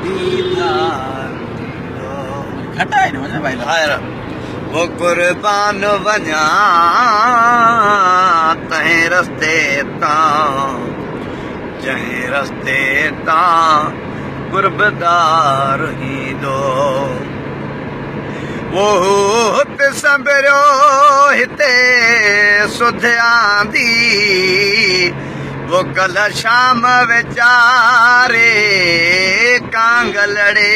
दीदार घटा है ना भाई वो कुर्बान वञा तंहिं रस्ते तां जंहिं रस्ते तां कुर्बदार ईंदो वो हुते संभरियो हिते सुधियांदी वो कल शाम वीचारे कांगलड़े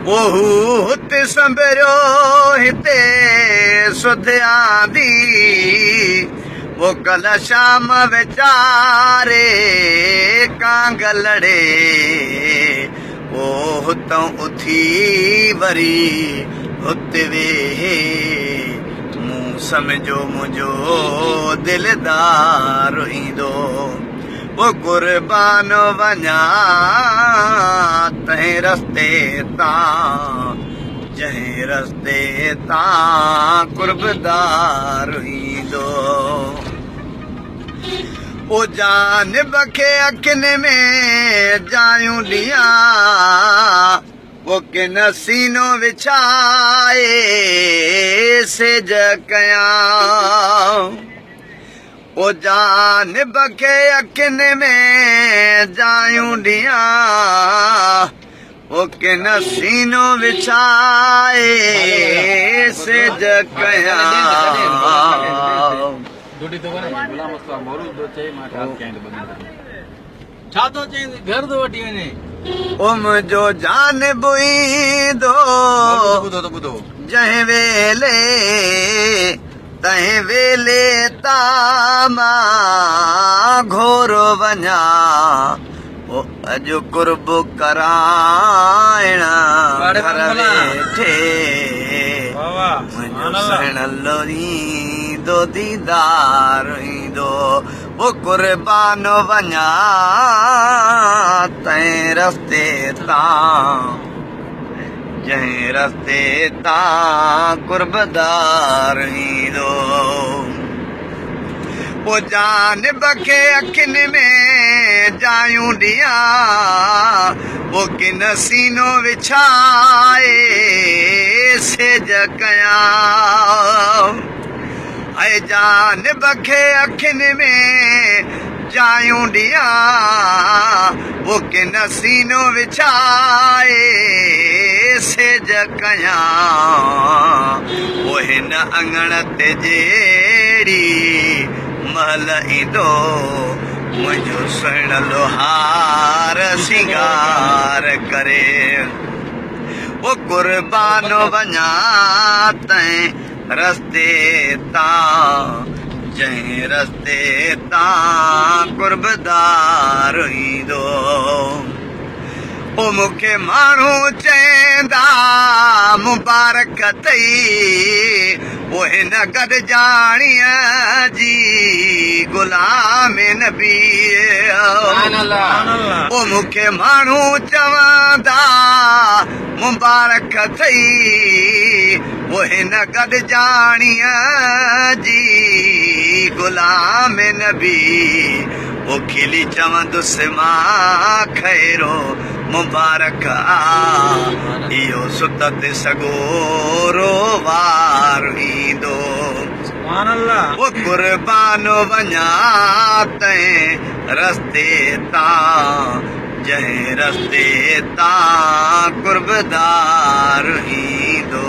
वो हुते संभरियो हिते सुधियांदी वो कल शाम वीचारे कांगलड़े वो हुतों उथी वरी हुते वेहे मूं समझो मुंहिंजो दिलदार ईंदो वो कुर्बान वञा तंहिं रस्ते तां जंहिं रस्ते तां कुर्बदार ईंदो ओ जानिब खे अखियुनि में जायूं ॾियां वो किन सीनो विछाए सिज कयां ओ जानिब खे अखियुनि में जायूं ॾियां वो किन सीनो विछाए सिज कयां डोडी तो करे गुलाम मुस्तफा मौरूद दो चे मा ठाल के आइन बंद छा तो चे घर दो वठी वने ओ मुंहिंजो जान बुईंदो बुधो जंहिं वेले तंहिं वेले तां मां घोरो वञा ओ अॼु कुर्ब कराइण घर वेठे मुंहिंजो सुहिणो ईंदो दीदार ईंदो वो कुर्बान वञा तंहिं रस्ते तां जंहिं रस्ते तां कुर्बदार ईंदो वो जानिब खे अखियुनि में जायूं ॾियां वो किन सीनो विछाए सिज कयां ऐं जानिब खे अखियुनि में जायूं ॾियां वो किन सीनो विछाए सिज कयां वो हिन अङण ते जहिड़ी महल ईंदो मुंहिंजो सुहिणो लोहार सिंगार करे वो कुर्बान वञा तंहिं रस्ते तां जंहिं रस्ते तां कुर्बदार ईंदो ओ मूंखे माण्हू चवंदा मुबारक अथई वो हिन गॾिजाणीअ जी गुलाम नबी ओ मूंखे माण्हू चवंदा मुबारक अथई वो हिन गॾिजाणीअ जी गुलाम नबी वो खिली चवंदुसि मां खैरो मुबारक आ इहो सुत ते सगोरो वार ईंदो वो कुर्बान वञा तंहिं रस्ते तां जंहिं रस्ते तां कुर्बदार ईंदो